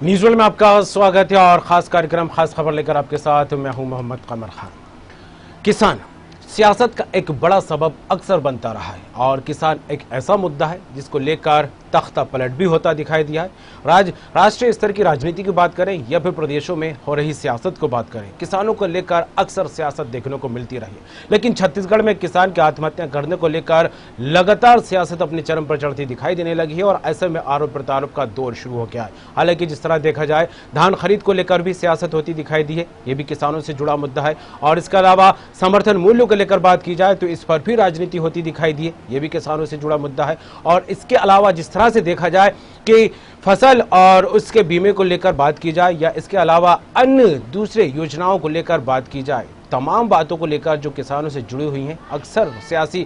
News में आपका स्वागत है और खास कार्यक्रम खास खबर लेकर आपके साथ मैं हूं मोहम्मद कमर खान। किसान सियासत का एक बड़ा सबब अक्सर बनता रहा है और किसान एक ऐसा मुद्दा है जिसको लेकर तख्ता पलट भी होता दिखाई दिया है। राष्ट्रीय स्तर की राजनीति की बात करें या फिर प्रदेशों में हो रही सियासत को बात करें, किसानों को लेकर अक्सर सियासत देखने को मिलती रही है। लेकिन छत्तीसगढ़ में किसान की आत्महत्या करने को लेकर लगातार सियासत अपने चरम पर चढ़ती दिखाई देने लगी है और ऐसे में आरोप प्रत्यारोप का दौर शुरू हो गया है। हालांकि जिस तरह देखा जाए धान खरीद को लेकर भी सियासत होती दिखाई दी है, ये भी किसानों से जुड़ा मुद्दा है। और इसके अलावा समर्थन मूल्यों को लेकर बात की जाए तो इस पर भी राजनीति होती दिखाई दी है, ये भी किसानों से जुड़ा मुद्दा है। और इसके अलावा जिस तरह से देखा जाए कि फसल और उसके बीमे को लेकर बात की जाए या इसके अलावा अन्य दूसरे योजनाओं को लेकर बात की जाए, तमाम बातों को लेकर जो किसानों से जुड़ी हुई हैं अक्सर सियासी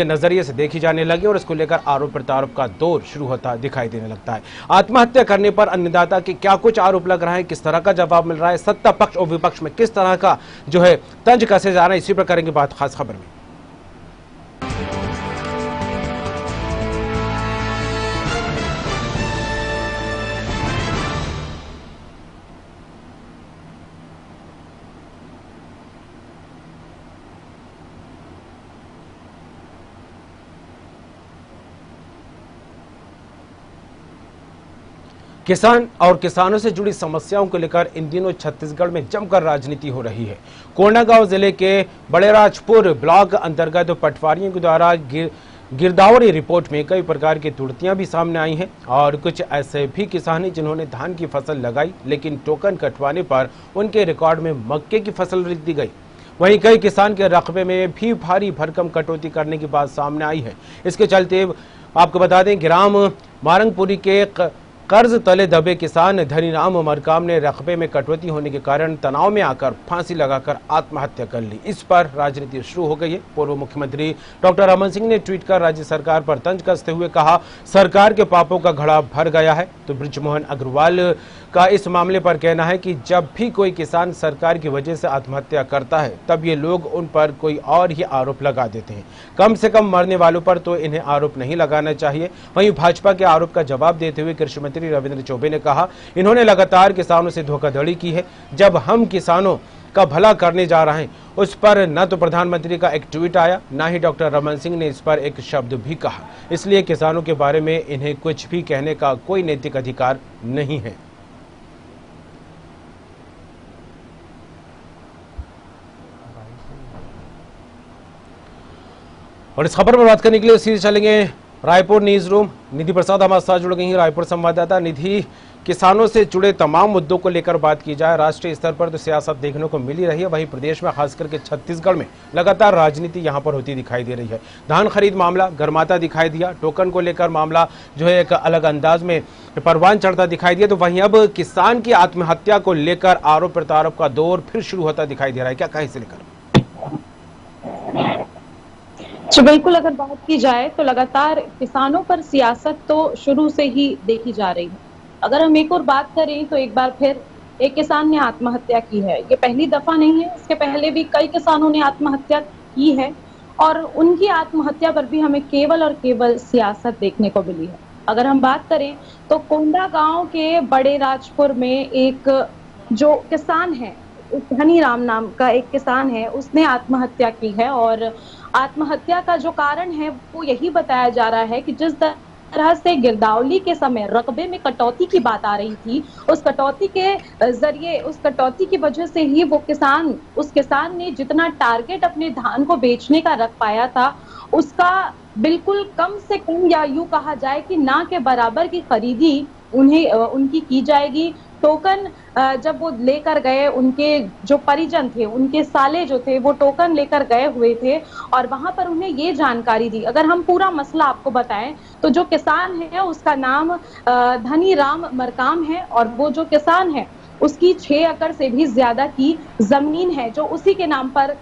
नजरिए से देखी जाने लगी और इसको लेकर आरोप प्रत्यारोप का दौर शुरू होता दिखाई देने लगता है। आत्महत्या करने पर अन्नदाता के क्या कुछ आरोप लग रहा है, किस तरह का जवाब मिल रहा है, सत्ता पक्ष और विपक्ष में किस तरह का जो है तंज कसे जा रहा है, इसी पर करेंगे बात खास खबर में। किसान और किसानों से जुड़ी समस्याओं को लेकर इन दिनों छत्तीसगढ़ में जमकर राजनीति हो रही है। कोंडागांव जिले के बड़ेराजपुर ब्लॉक अंतर्गत पटवारियों के द्वारा गिरदावरी रिपोर्ट में कई प्रकार की त्रुटियां भी सामने आई हैं और कुछ ऐसे भी किसान हैं जिन्होंने धान की फसल लगाई लेकिन टोकन कटवाने पर उनके रिकॉर्ड में मक्के की फसल लिख दी गई। वहीं कई किसान के रकबे में भी भारी भरकम कटौती करने की बात सामने आई है। इसके चलते आपको बता दें ग्राम मारंगपुरी के कर्ज तले दबे किसान धनीराम मरकाम ने रकबे में कटौती होने के कारण तनाव में आकर फांसी लगाकर आत्महत्या कर ली। इस पर राजनीति शुरू हो गई है। पूर्व मुख्यमंत्री डॉक्टर रमन सिंह ने ट्वीट कर राज्य सरकार पर तंज कसते हुए कहा, सरकार के पापों का घड़ा भर गया है। तो बृजमोहन अग्रवाल का इस मामले पर कहना है कि जब भी कोई किसान सरकार की वजह से आत्महत्या करता है तब ये लोग उन पर कोई और ही आरोप लगा देते हैं। कम से कम मरने वालों पर तो इन्हें आरोप नहीं लगाना चाहिए। वहीं भाजपा के आरोप का जवाब देते हुए कृषि मंत्री रविंद्र चौबे ने कहा, इन्होंने लगातार किसानों से धोखाधड़ी की है। जब हम किसानों का भला करने जा रहे हैं उस पर न तो प्रधानमंत्री का एक ट्वीट आया, न ही डॉक्टर रमन सिंह ने इस पर एक शब्द भी कहा। इसलिए किसानों के बारे में इन्हें कुछ भी कहने का कोई नैतिक अधिकार नहीं है। और इस खबर पर बात करने के लिए सीधे चलेंगे रायपुर न्यूज रूम। निधि प्रसाद हमारे साथ जुड़ गई हैं, रायपुर संवाददाता। निधि, किसानों से जुड़े तमाम मुद्दों को लेकर बात की जाए, राष्ट्रीय स्तर पर तो सियासत देखने को मिल ही रही है, वहीं प्रदेश में खासकर के छत्तीसगढ़ में लगातार राजनीति यहां पर होती दिखाई दे रही है। धान खरीद मामला गर्माता दिखाई दिया, टोकन को लेकर मामला जो है एक अलग अंदाज में परवान चढ़ता दिखाई दिया, तो वहीं अब किसान की आत्महत्या को लेकर आरोप प्रत्यारोप का दौर फिर शुरू होता दिखाई दे रहा है। क्या कहें इसे लेकर? जी बिल्कुल, अगर बात की जाए तो लगातार किसानों पर सियासत तो शुरू से ही देखी जा रही है। अगर हम एक और बात करें तो एक बार फिर एक किसान ने आत्महत्या की है। ये पहली दफा नहीं है, इसके पहले भी कई किसानों ने आत्महत्या की है और उनकी आत्महत्या पर भी हमें केवल और केवल सियासत देखने को मिली है। अगर हम बात करें तो कोंडागांव के बड़ेराजपुर में एक जो किसान है, धनीराम नाम का एक किसान है, उसने आत्महत्या की है और आत्महत्या का जो कारण है वो यही बताया जा रहा है कि जिस तरह से गिरदावरी के समय रकबे में कटौती की बात आ रही थी, उस कटौती के जरिए, उस कटौती की वजह से ही उस किसान ने जितना टारगेट अपने धान को बेचने का रख पाया था उसका बिल्कुल कम से कम, या यूं कहा जाए कि ना के बराबर की खरीदी उनकी की जाएगी। टोकन जब वो लेकर गए, उनके जो परिजन थे, उनके साले जो थे, वो टोकन लेकर गए हुए थे और वहां पर उन्हें ये जानकारी दी। अगर हम पूरा मसला आपको बताएं तो जो किसान है उसका नाम धनीराम मरकाम है और वो जो किसान है उसकी 6 एकड़ से भी ज्यादा की जमीन है जो उसी के नाम पर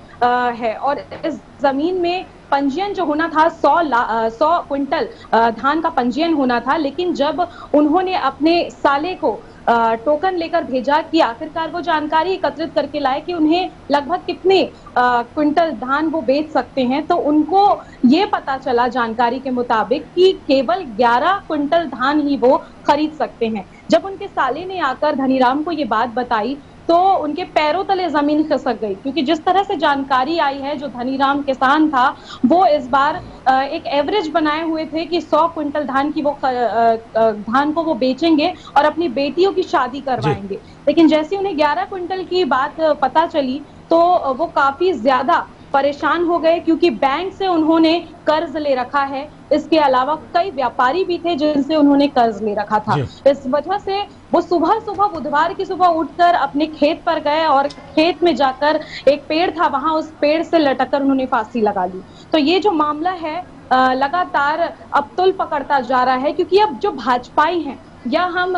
है और इस जमीन में पंजीयन जो होना था 100 क्विंटल धान का पंजीयन होना था, लेकिन जब उन्होंने अपने साले को टोकन लेकर भेजा कि आखिरकार वो जानकारी एकत्रित करके लाए कि उन्हें लगभग कितने क्विंटल धान वो बेच सकते हैं, तो उनको ये पता चला जानकारी के मुताबिक कि केवल 11 क्विंटल धान ही वो खरीद सकते हैं। जब उनके साले ने आकर धनीराम को ये बात बताई तो उनके पैरों तले जमीन खिसक गई, क्योंकि जिस तरह से जानकारी आई है, जो धनीराम किसान था वो इस बार एक एवरेज बनाए हुए थे कि 100 क्विंटल धान की वो धान को वो बेचेंगे और अपनी बेटियों की शादी करवाएंगे। लेकिन जैसे उन्हें 11 क्विंटल की बात पता चली तो वो काफी ज्यादा परेशान हो गए, क्योंकि बैंक से उन्होंने कर्ज ले रखा है। इसके अलावा कई व्यापारी भी थे जिनसे उन्होंने कर्ज ले रखा था। इस वजह से वो सुबह बुधवार की सुबह उठकर अपने खेत पर गए और खेत में जाकर एक पेड़ था, वहां उस पेड़ से लटक कर उन्होंने फांसी लगा ली। तो ये जो मामला है लगातार अब तुल पकड़ता जा रहा है, क्योंकि अब जो भाजपाई हैं या हम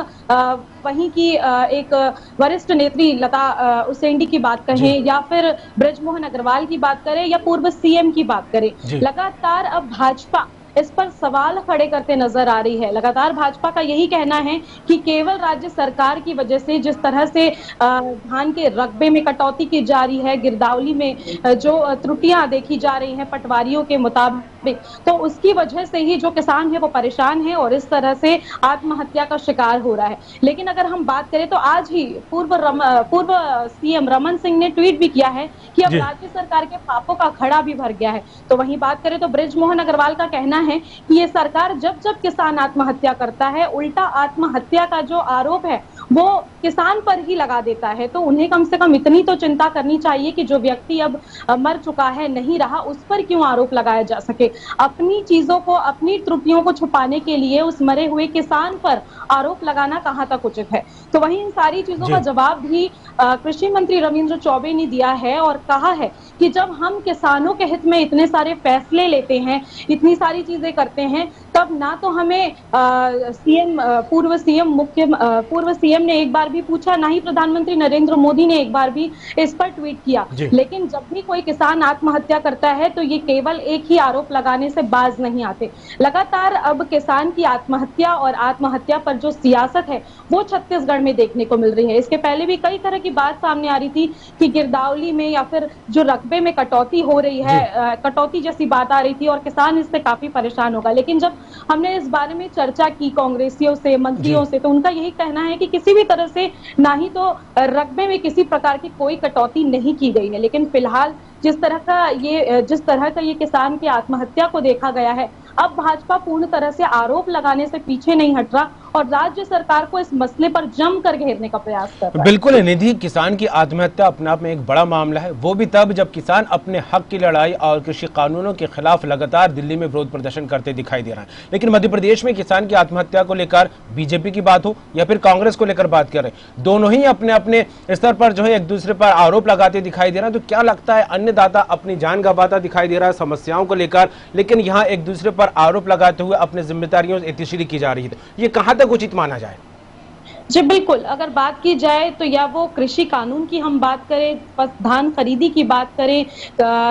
वहीं की एक वरिष्ठ नेत्री लता उसेंडी की बात कहें या फिर बृजमोहन अग्रवाल की बात करें या पूर्व सीएम की बात करें, लगातार अब भाजपा इस पर सवाल खड़े करते नजर आ रही है। लगातार भाजपा का यही कहना है कि केवल राज्य सरकार की वजह से जिस तरह से धान के रकबे में कटौती की जा रही है, गिरदावरी में जो त्रुटियां देखी जा रही हैं पटवारियों के मुताबिक, तो उसकी वजह से ही जो किसान है वो परेशान है और इस तरह से आत्महत्या का शिकार हो रहा है। लेकिन अगर हम बात करें तो आज ही पूर्व सीएम रमन सिंह ने ट्वीट भी किया है कि अब राज्य सरकार के पापों का घड़ा भी भर गया है। तो वहीं बात करें तो बृजमोहन अग्रवाल का कहना है कि ये सरकार जब जब किसान आत्महत्या करता है, उल्टा आत्महत्या का जो आरोप है वो किसान पर ही लगा देता है। तो उन्हें कम से कम इतनी तो चिंता करनी चाहिए कि जो व्यक्ति अब मर चुका है, नहीं रहा, उस पर क्यों आरोप लगाया जा सके। अपनी चीजों को, अपनी त्रुटियों को छुपाने के लिए उस मरे हुए किसान पर आरोप लगाना कहां तक उचित है। तो वहीं इन सारी चीजों का जवाब भी कृषि मंत्री रविंद्र चौबे ने दिया है और कहा है कि जब हम किसानों के हित में इतने सारे फैसले लेते हैं, इतनी सारी चीजें करते हैं, तब ना तो हमें पूर्व सीएम ने एक बार भी पूछा, ना ही प्रधानमंत्री नरेंद्र मोदी ने एक बार भी इस पर ट्वीट किया। लेकिन जब भी कोई किसान आत्महत्या करता है तो ये केवल एक ही आरोप लगाने से बाज नहीं आते। लगातार अब किसान की आत्महत्या और आत्महत्या पर जो सियासत है वो छत्तीसगढ़ में देखने को मिल रही है। इसके पहले भी कई तरह की बात सामने आ रही थी कि गिरदावरी में या फिर जो रकबे में कटौती हो रही है, कटौती जैसी बात आ रही थी और किसान इससे काफी परेशान होगा। लेकिन जब हमने इस बारे में चर्चा की कांग्रेसियों से, मंत्रियों से, तो उनका यही कहना है कि किसी भी तरह से ना ही तो रकबे में किसी प्रकार की कोई कटौती नहीं की गई है। लेकिन फिलहाल जिस तरह का ये किसान की आत्महत्या को देखा गया है, अब भाजपा पूर्ण तरह से आरोप लगाने से पीछे नहीं हट रहा और राज्य सरकार को इस मसले पर जमकर घेरने का प्रयास कर रहा है। बिल्कुल निधि, किसान की आत्महत्या अपने आप में एक बड़ा मामला है, वो भी तब जब किसान अपने हक की लड़ाई और कृषि कानूनों के खिलाफ लगातार दिल्ली में विरोध प्रदर्शन करते दिखाई दे रहा है। लेकिन मध्य प्रदेश में किसान की आत्महत्या को लेकर बीजेपी की बात हो या फिर कांग्रेस को लेकर बात कर रहे, दोनों ही अपने अपने स्तर पर जो है एक दूसरे पर आरोप लगाते दिखाई दे रहा है। तो क्या लगता है, अन्नदाता अपनी जान गंवाता दिखाई दे रहा है समस्याओं को लेकर, लेकिन यहाँ एक दूसरे पर आरोप लगाते हुए अपनी जिम्मेदारियों से एतिशीरी की जा रही है, ये कहां तक उचित माना जाए? जी बिल्कुल, अगर बात की जाए तो या वो कृषि कानून की हम बात करें, धान खरीदी की बात करें,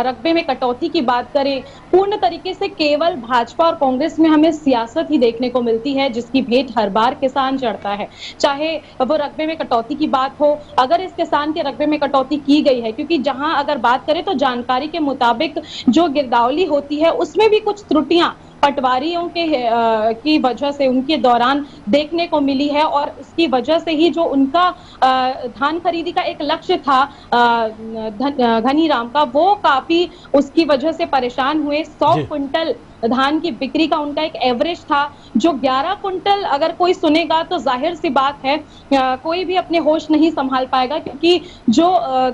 रकबे में कटौती की बात करें, पूर्ण तरीके से केवल भाजपा और कांग्रेस में हमें सियासत ही देखने को मिलती है जिसकी भेंट हर बार किसान चढ़ता है। चाहे वो रकबे में कटौती की बात हो, अगर इस किसान के रकबे में कटौती की गई है, क्योंकि जहां अगर बात करें तो जानकारी के मुताबिक जो गिरदावरी होती है उसमें भी कुछ त्रुटियां पटवारियों की वजह से उनके दौरान देखने को मिली है और उसकी वजह से ही जो उनका धान खरीदी का एक लक्ष्य था धनीराम का, वो काफी उसकी वजह से परेशान हुए। 100 क्विंटल धान की बिक्री का उनका एक एवरेज था, जो 11 क्विंटल अगर कोई सुनेगा तो जाहिर सी बात है कोई भी अपने होश नहीं संभाल पाएगा, क्योंकि जो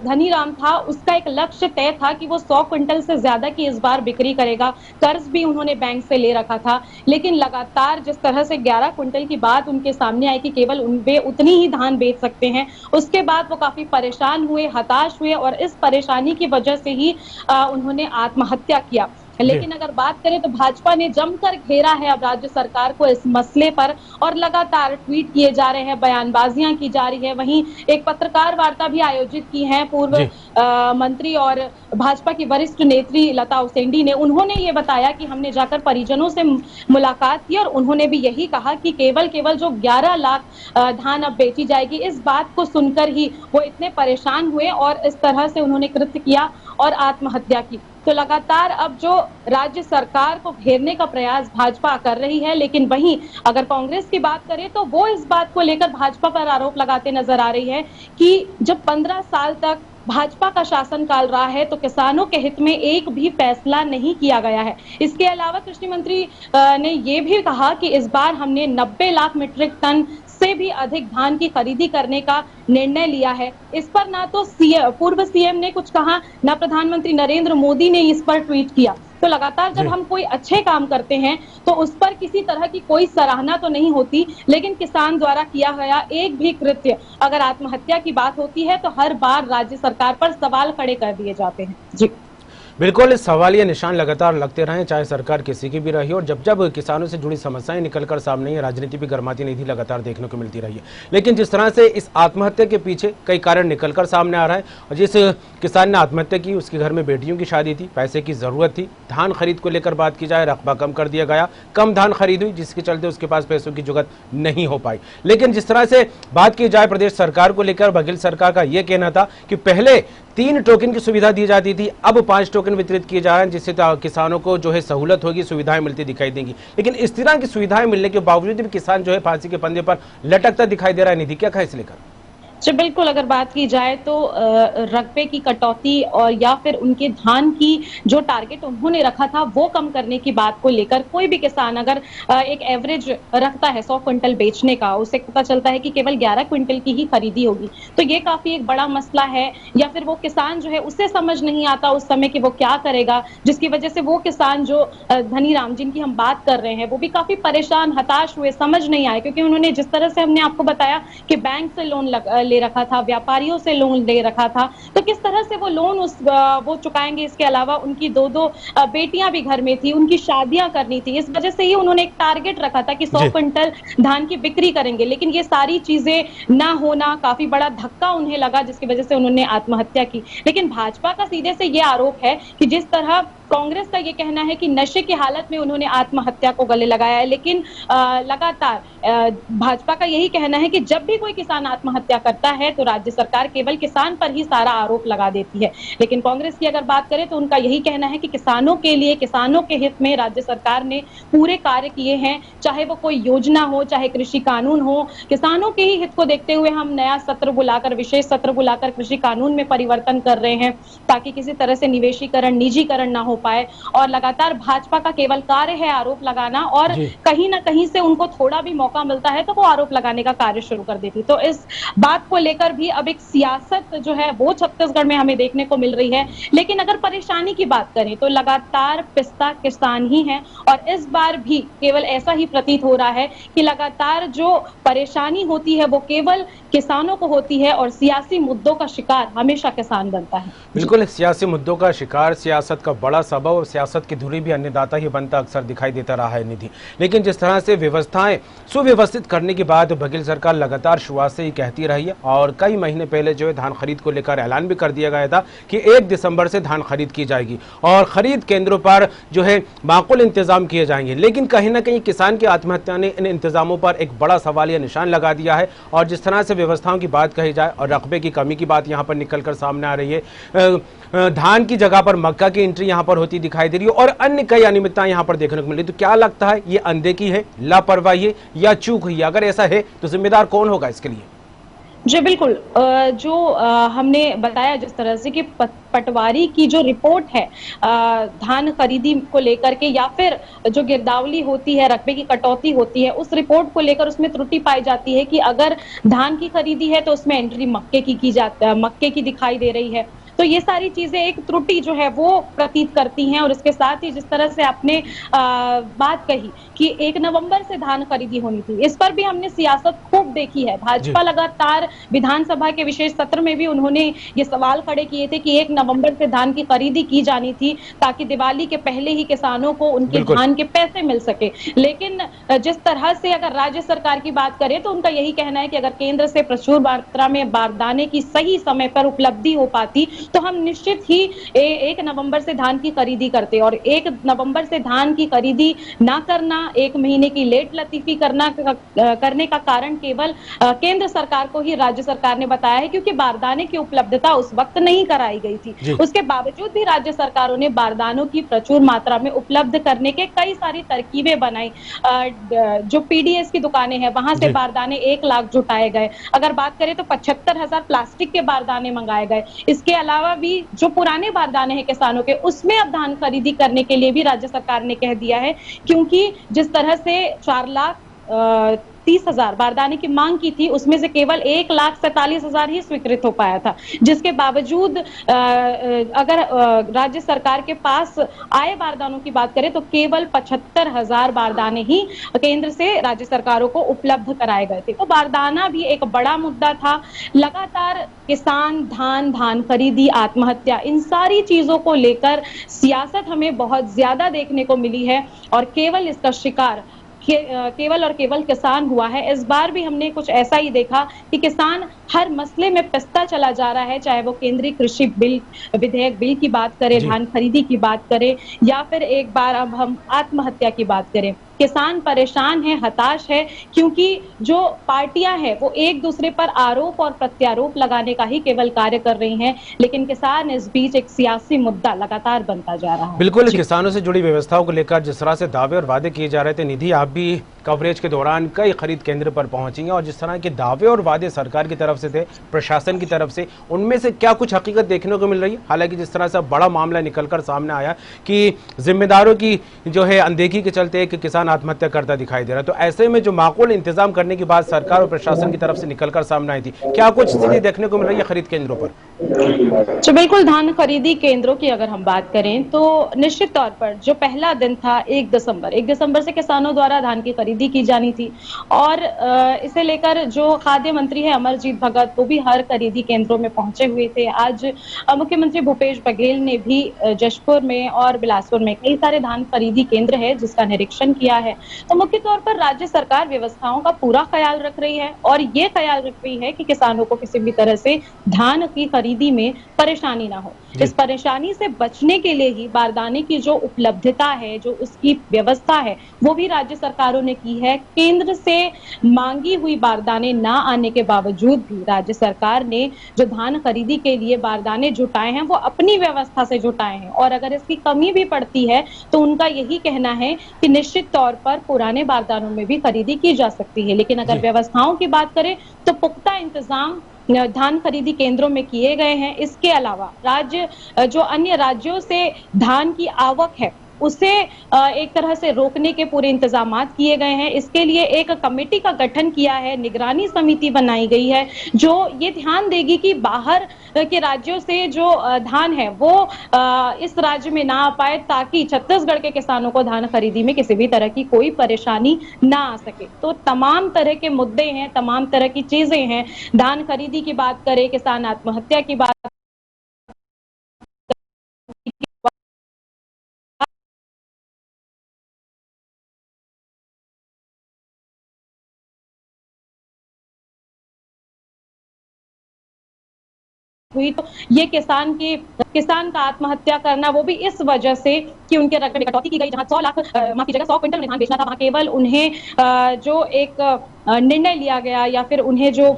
धनीराम था उसका एक लक्ष्य तय था कि वो 100 क्विंटल से ज्यादा की इस बार बिक्री करेगा। कर्ज भी उन्होंने बैंक से ले रखा था, लेकिन लगातार जिस तरह से 11 क्विंटल की बात उनके सामने आई कि केवल वे उतनी ही धान बेच सकते हैं, उसके बाद वो काफी परेशान हुए, हताश हुए और इस परेशानी की वजह से ही उन्होंने आत्महत्या किया। लेकिन अगर बात करें तो भाजपा ने जमकर घेरा है अब राज्य सरकार को इस मसले पर और लगातार ट्वीट किए जा रहे हैं, बयानबाजियां की जा रही है। वहीं एक पत्रकार वार्ता भी आयोजित की है पूर्व मंत्री और भाजपा की वरिष्ठ नेत्री लता उसेंडी ने। उन्होंने ये बताया कि हमने जाकर परिजनों से मुलाकात की और उन्होंने भी यही कहा कि केवल जो 11 लाख धान अब बेची जाएगी, इस बात को सुनकर ही वो इतने परेशान हुए और इस तरह से उन्होंने कृत्य किया और आत्महत्या की। तो लगातार अब जो राज्य सरकार को घेरने का प्रयास भाजपा कर रही है, लेकिन वहीं अगर कांग्रेस की बात करें तो वो इस बात को लेकर भाजपा पर आरोप लगाते नजर आ रही है कि जब 15 साल तक भाजपा का शासनकाल रहा है तो किसानों के हित में एक भी फैसला नहीं किया गया है। इसके अलावा कृषि मंत्री ने ये भी कहा कि इस बार हमने 90 लाख मीट्रिक टन से भी अधिक धान की खरीदी करने का निर्णय लिया है। इस पर ना तो पूर्व सीएम ने कुछ कहा, ना प्रधानमंत्री नरेंद्र मोदी ने इस पर ट्वीट किया। तो लगातार जब हम कोई अच्छे काम करते हैं तो उस पर किसी तरह की कोई सराहना तो नहीं होती, लेकिन किसान द्वारा किया गया एक भी कृत्य अगर आत्महत्या की बात होती है तो हर बार राज्य सरकार पर सवाल खड़े कर दिए जाते हैं। जी बिल्कुल, सवालिया निशान लगातार लगते रहे, चाहे सरकार किसी की भी रही हो। जब जब किसानों से जुड़ी समस्याएं निकलकर सामने है, राजनीति भी गर्माती नहीं थी, लगातार देखने को मिलती रही है। लेकिन जिस तरह से इस आत्महत्या के पीछे कई कारण निकलकर सामने आ रहा है, और जिस किसान ने आत्महत्या की उसके घर में बेटियों की शादी थी, पैसे की जरूरत थी, धान खरीद को लेकर बात की जाए, रकबा कम कर दिया गया, कम धान खरीद हुई जिसके चलते उसके पास पैसों की जुगत नहीं हो पाई। लेकिन जिस तरह से बात की जाए प्रदेश सरकार को लेकर, बघेल सरकार का यह कहना था कि पहले 3 टोकन की सुविधा दी जाती थी, अब 5 टोकन वितरित किए जा रहे हैं, जिससे किसानों को जो है सहूलत होगी, सुविधाएं मिलती दिखाई देंगी। लेकिन इस तरह की सुविधाएं मिलने के बावजूद भी किसान जो है फांसी के फंदे पर लटकता दिखाई दे रहा है। निधि, क्या कहा इसे लेकर? जी बिल्कुल, अगर बात की जाए तो रकबे की कटौती और या फिर उनके धान की जो टारगेट उन्होंने रखा था वो कम करने की बात को लेकर कोई भी किसान अगर एक एवरेज रखता है 100 क्विंटल बेचने का, उसे पता चलता है कि केवल 11 क्विंटल की ही खरीदी होगी, तो ये काफी एक बड़ा मसला है। या फिर वो किसान जो है उसे समझ नहीं आता उस समय कि वो क्या करेगा, जिसकी वजह से वो किसान जो धनीराम जिनकी हम बात कर रहे हैं वो भी काफी परेशान, हताश हुए, समझ नहीं आए, क्योंकि उन्होंने जिस तरह से हमने आपको बताया कि बैंक से लोन ले रखा था, व्यापारियों से लोन ले रखा था, तो किस तरह से वो लोन वो चुकाएंगे। इसके अलावा उनकी 2 बेटियां भी घर में थी, उनकी शादियां करनी थी, इस वजह से ही उन्होंने एक टारगेट रखा था कि 100 क्विंटल धान की बिक्री करेंगे। लेकिन ये सारी चीजें ना होना काफी बड़ा धक्का उन्हें लगा, जिसकी वजह से उन्होंने आत्महत्या की। लेकिन भाजपा का सीधे से ये आरोप है कि जिस तरह कांग्रेस का ये कहना है कि नशे की हालत में उन्होंने आत्महत्या को गले लगाया है, लेकिन लगातार भाजपा का यही कहना है कि जब भी कोई किसान आत्महत्या करता है तो राज्य सरकार केवल किसान पर ही सारा आरोप लगा देती है। लेकिन कांग्रेस की अगर बात करें तो उनका यही कहना है कि किसानों के लिए, किसानों के हित में राज्य सरकार ने पूरे कार्य किए हैं, चाहे वो कोई योजना हो, चाहे कृषि कानून हो। किसानों के ही हित को देखते हुए हम नया सत्र बुलाकर, विशेष सत्र बुलाकर कृषि कानून में परिवर्तन कर रहे हैं, ताकि किसी तरह से निवेशीकरण, निजीकरण ना हो पाए। और लगातार भाजपा का केवल कार्य है आरोप लगाना, और कहीं ना कहीं से उनको थोड़ा भी मौका मिलता है तो वो आरोप लगाने का कार्य शुरू कर देती। तो इस बात को लेकर भी अब एक सियासत जो है वो छत्तीसगढ़ में हमें देखने को मिल रही है। लेकिन अगर परेशानी की बात करें तो लगातार पिसता किसान ही है, और इस बार भी केवल ऐसा ही प्रतीत हो रहा है कि लगातार जो परेशानी होती है वो केवल किसानों को होती है, और सियासी मुद्दों का शिकार हमेशा किसान बनता है। बिल्कुल, सियासी मुद्दों का शिकार, सियासत का बड़ा सबब और सियासत की धुरी भी अन्नदाता ही बनता अक्सर दिखाई देता रहा है निधि। लेकिन जिस तरह से व्यवस्थाएं सुव्यवस्थित करने की बात बघेल सरकार लगातार शुरुआत से ही कहती रही है, और कई महीने पहले जो है धान खरीद को लेकर ऐलान भी कर दिया गया था कि 1 दिसंबर से धान खरीद की जाएगी और खरीद केंद्रों पर जो है माकूल इंतजाम किए जाएंगे। लेकिन कहीं ना कहीं किसान की आत्महत्या ने इन इंतजामों पर एक बड़ा सवालिया निशान लगा दिया है। और जिस तरह से व्यवस्थाओं की बात कही जाए और रकबे की कमी की बात यहाँ पर निकलकर सामने आ रही है, धान की जगह पर मक्का की एंट्री यहाँ पर होती दिखाई दे रही है, और अन्य कई अनियमितताएं यहाँ पर देखने को मिल रही। तो क्या लगता है, ये अनदेखी है, लापरवाही है या चूक हुई? अगर ऐसा है तो जिम्मेदार कौन होगा इसके लिए? जी बिल्कुल, जो हमने बताया जिस तरह से कि पटवारी की जो रिपोर्ट है धान खरीदी को लेकर के, या फिर जो गिरदावली होती है, रकबे की कटौती होती है, उस रिपोर्ट को लेकर उसमें त्रुटि पाई जाती है कि अगर धान की खरीदी है तो उसमें एंट्री मक्के की जाती है, मक्के की दिखाई दे रही है। तो ये सारी चीजें एक त्रुटि जो है वो प्रतीत करती हैं। और इसके साथ ही जिस तरह से आपने बात कही कि 1 नवंबर से धान खरीदी होनी थी, इस पर भी हमने सियासत खूब देखी है। जी, भाजपा लगातार विधानसभा के विशेष सत्र में भी उन्होंने ये सवाल खड़े किए थे कि 1 नवंबर से धान की खरीदी की जानी थी, ताकि दिवाली के पहले ही किसानों को उनके बिल्कुल। धान के पैसे मिल सके। लेकिन जिस तरह से अगर राज्य सरकार की बात करें, तो उनका यही कहना है कि अगर केंद्र से प्रचुर मात्रा में बारदाने की सही समय पर उपलब्धि हो पाती, तो हम निश्चित ही 1 नवंबर से धान की खरीदी करते। और 1 नवंबर से धान की खरीदी ना करना, 1 महीने की लेट लतीफी करने का कारण केवल केंद्र सरकार को ही राज्य सरकार ने बताया है, क्योंकि बारदाने की उपलब्धता उस वक्त नहीं कराई गई थी। जी, उसके बावजूद भी राज्य सरकारों ने बारदानों की प्रचुर मात्रा में उपलब्ध करने के कई सारी तरकीबें बनाई। जो पीडीएस की दुकानें हैं, वहां से जी। बारदाने 1 लाख जुटाए गए। अगर बात करें तो 75,000 प्लास्टिक के बारदाने मंगाए गए। इसके अलावा भी जो पुराने बारदाने हैं किसानों के, उसमें अब धान खरीदी करने के लिए भी राज्य सरकार ने कह दिया है, क्योंकि जिस तरह से 4,30,000 बारदाने की मांग की थी, उसमें से केवल 1,47,000 ही स्वीकृत हो पाया था। जिसके बावजूद अगर राज्य सरकार के पास आए बारदानों की बात करें, तो केवल 75,000 बारदाने ही केंद्र से राज्य सरकारों को उपलब्ध कराए गए थे। तो बारदाना भी एक बड़ा मुद्दा था। लगातार किसान, धान खरीदी, आत्महत्या, इन सारी चीजों को लेकर सियासत हमें बहुत ज्यादा देखने को मिली है, और केवल इसका शिकार केवल और केवल किसान हुआ है। इस बार भी हमने कुछ ऐसा ही देखा कि किसान हर मसले में पिसता चला जा रहा है, चाहे वो केंद्रीय कृषि विधेयक बिल की बात करें, जी। धान खरीदी की बात करें, या फिर एक बार अब हम आत्महत्या की बात करें। किसान परेशान है, हताश है, क्योंकि जो पार्टियां हैं वो एक दूसरे पर आरोप और प्रत्यारोप लगाने का ही केवल कार्य कर रही हैं, लेकिन किसान इस बीच एक सियासी मुद्दा लगातार बनता जा रहा है। बिल्कुल, जी। किसानों से जुड़ी व्यवस्थाओं को लेकर जिस तरह से दावे और वादे किए जा रहे थे, निधि आप भी कवरेज के दौरान कई खरीद केंद्र पर पहुंची हैं, और जिस तरह के दावे और वादे सरकार की तरफ से थे, प्रशासन की तरफ से, उनमें से क्या कुछ हकीकत देखने को मिल रही है? हालांकि जिस तरह से बड़ा मामला निकलकर सामने आया कि जिम्मेदारों की जो है अनदेखी के चलते एक किसान आत्महत्या करता दिखाई दे रहा है, तो ऐसे में जो माकूल इंतजाम करने की बात सरकार और प्रशासन की तरफ से निकलकर सामने आई थी, क्या कुछ स्थिति देखने को मिल रही है खरीद केंद्रों पर? तो बिल्कुल, धान खरीदी केंद्रों की अगर हम बात करें, तो निश्चित तौर पर जो पहला दिन था 1 दिसंबर से किसानों द्वारा धान की खरीदी की जानी थी। और इसे लेकर जो खाद्य मंत्री है अमरजीत भगत, वो भी हर खरीदी केंद्रों में पहुंचे हुए थे। आज मुख्यमंत्री भूपेश बघेल ने भी जशपुर में और बिलासपुर में कई सारे धान खरीदी केंद्र है जिसका निरीक्षण किया है। तो मुख्य तौर पर राज्य सरकार व्यवस्थाओं का पूरा ख्याल रख रही है, और ये ख्याल रख रही है कि किसानों को किसी भी तरह से धान की खरीदी में परेशानी ना हो। इस परेशानी से बचने के लिए ही बारदाने की जो उपलब्धता है, जो उसकी व्यवस्था है, वो भी राज्य सरकारों ने की है। केंद्र से मांगी हुई बारदाने ना आने के बावजूद भी राज्य सरकार ने जो धान खरीदी के लिए बारदाने जुटाए हैं, वो अपनी व्यवस्था से जुटाए हैं। और अगर इसकी कमी भी पड़ती है, तो उनका यही कहना है कि निश्चित तौर पर पुराने बारदानों में भी खरीदी की जा सकती है। लेकिन अगर व्यवस्थाओं की बात करें, तो पुख्ता इंतजाम धान खरीदी केंद्रों में किए गए हैं। इसके अलावा जो अन्य राज्यों से धान की आवक है, उसे एक तरह से रोकने के पूरे इंतजामात किए गए हैं। इसके लिए एक कमेटी का गठन किया है, निगरानी समिति बनाई गई है, जो ये ध्यान देगी कि बाहर के राज्यों से जो धान है वो इस राज्य में ना आ पाए, ताकि छत्तीसगढ़ के किसानों को धान खरीदी में किसी भी तरह की कोई परेशानी ना आ सके। तो तमाम तरह के मुद्दे हैं, तमाम तरह की चीजें हैं। धान खरीदी की बात करें, किसान आत्महत्या की बात हुई, तो ये किसान का आत्महत्या करना, वो भी इस वजह से कि उनके रकबे में कटौती की गई। जहां 100 लाख माफ कीजिएगा 100 क्विंटल धान बेचना था, वहां केवल उन्हें जो एक निर्णय लिया गया, या फिर उन्हें जो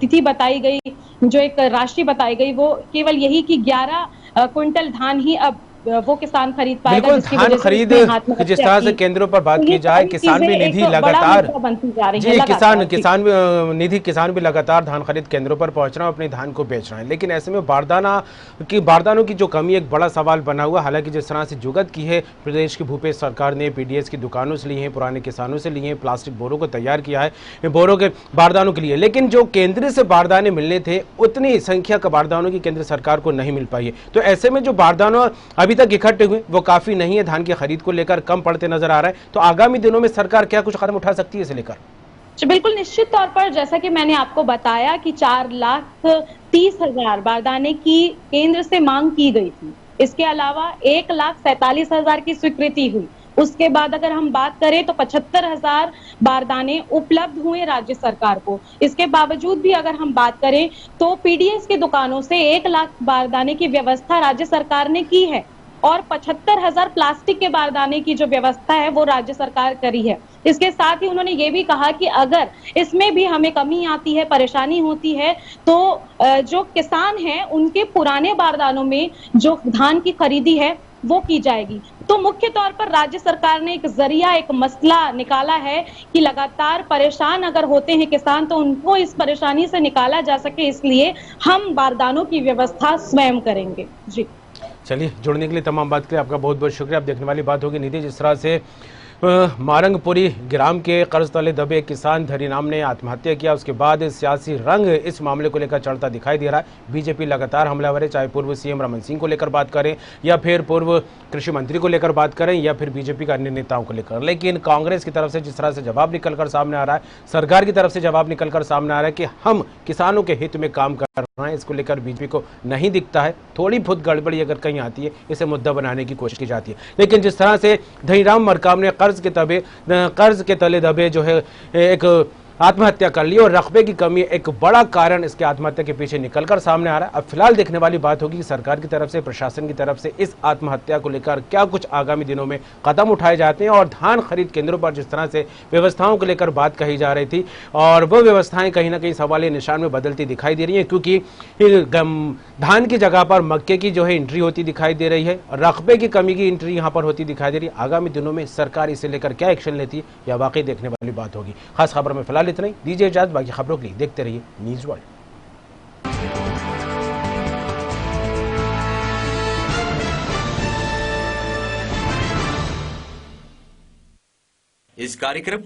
तिथि बताई गई, जो एक राशि बताई गई, वो केवल यही कि 11 क्विंटल धान ही अब वो किसान खरीद पाएगा बिल्कुल, जिसकी धान वजह से खरीद उसने आत्महत्या जिस तरह से की। केंद्रों पर बात तो की ये जाए, सारी किसान भी चीजें निधि एक बड़ा लगातार मुद्दा बनती जा रही है जी, लगातार। जी किसान भी लगातार धान खरीद केंद्रों पर पहुंच रहे हैं, अपने धान को बेच रहे हैं। लेकिन ऐसे में बारदानों की जो कमी एक बड़ा सवाल बना हुआ। हालांकि जिस तरह से जुगत की है प्रदेश की भूपेश सरकार ने, पीडीएस की दुकानों से ली है, पुराने किसानों से लिए हैं, प्लास्टिक बोरों को तैयार किया है बोरों के बारदानों के लिए, लेकिन जो केंद्र से बारदाने मिलने थे उतनी संख्या का बारदानों की केंद्र सरकार को नहीं मिल पाई है। तो ऐसे में जो बारदानों अभी तक इकट्ठे हुए वो काफी नहीं है, धान की खरीद को लेकर कम पड़ते नजर आ रहा है। तो आगामी दिनों में सरकार क्या कुछ कदम उठा सकती है इसे लेकर? जी, बिल्कुल निश्चित तौर पर जैसा कि मैंने आपको बताया कि 4,30,000 बारदाने की केंद्र से मांग की गई थी। इसके अलावा 1,47,000 की स्वीकृति हुई। उसके बाद अगर हम बात करें तो 75,000 बारदाने उपलब्ध हुए राज्य सरकार को। इसके बावजूद भी अगर हम बात करें तो पीडीएस की दुकानों से 1 लाख बारदाने की व्यवस्था राज्य सरकार ने की है और 75,000 प्लास्टिक के बारदाने की जो व्यवस्था है वो राज्य सरकार करी है। इसके साथ ही उन्होंने ये भी कहा कि अगर इसमें भी हमें कमी आती है, परेशानी होती है, तो जो किसान हैं उनके पुराने बारदानों में जो धान की खरीदी है वो की जाएगी। तो मुख्य तौर पर राज्य सरकार ने एक जरिया, एक मसला निकाला है कि लगातार परेशान अगर होते हैं किसान तो उनको इस परेशानी से निकाला जा सके, इसलिए हम बारदानों की व्यवस्था स्वयं करेंगे। जी, चलिए, जुड़ने के लिए, तमाम बात के लिए आपका बहुत बहुत शुक्रिया। अब देखने वाली बात होगी निधि, जिस तरह से मारंगपुरी ग्राम के कर्ज तले दबे किसान धरीराम ने आत्महत्या किया, उसके बाद सियासी रंग इस मामले को लेकर चढ़ता दिखाई दे रहा है। बीजेपी लगातार हमलावर है, चाहे पूर्व सीएम रमन सिंह को लेकर बात करें या फिर पूर्व कृषि मंत्री को लेकर बात करें या फिर बीजेपी के अन्य नेताओं को लेकर। लेकिन कांग्रेस की तरफ से जिस तरह से जवाब निकलकर सामने आ रहा है, सरकार की तरफ से जवाब निकलकर सामने आ रहा है कि हम किसानों के हित में काम कर रहे हैं, इसको लेकर बीजेपी को नहीं दिखता है। थोड़ी बहुत गड़बड़ी अगर कहीं आती है इसे मुद्दा बनाने की कोशिश की जाती है। लेकिन जिस तरह से धनीराम मरकाम ने कर्ज के तले दबे जो है एक आत्महत्या कर ली, और रकबे की कमी एक बड़ा कारण इसके आत्महत्या के पीछे निकलकर सामने आ रहा है। अब फिलहाल देखने वाली बात होगी कि सरकार की तरफ से, प्रशासन की तरफ से इस आत्महत्या को लेकर क्या कुछ आगामी दिनों में कदम उठाए जाते हैं। और धान खरीद केंद्रों पर जिस तरह से व्यवस्थाओं को लेकर बात कही जा रही थी और वो व्यवस्थाएं कहीं ना कहीं सवालिया निशान में बदलती दिखाई दे रही है, क्योंकि धान की जगह पर मक्के की जो है एंट्री होती दिखाई दे रही है, रकबे की कमी की एंट्री यहां पर होती दिखाई दे रही है। आगामी दिनों में सरकार इसे लेकर क्या एक्शन लेती है या वाकई देखने वाली बात होगी। खास खबर में फिलहाल इतना ही, दीजिए इजाजत, बाकी खबरों के लिए देखते रहिए न्यूज़ वर्ल्ड। इस कार्यक्रम के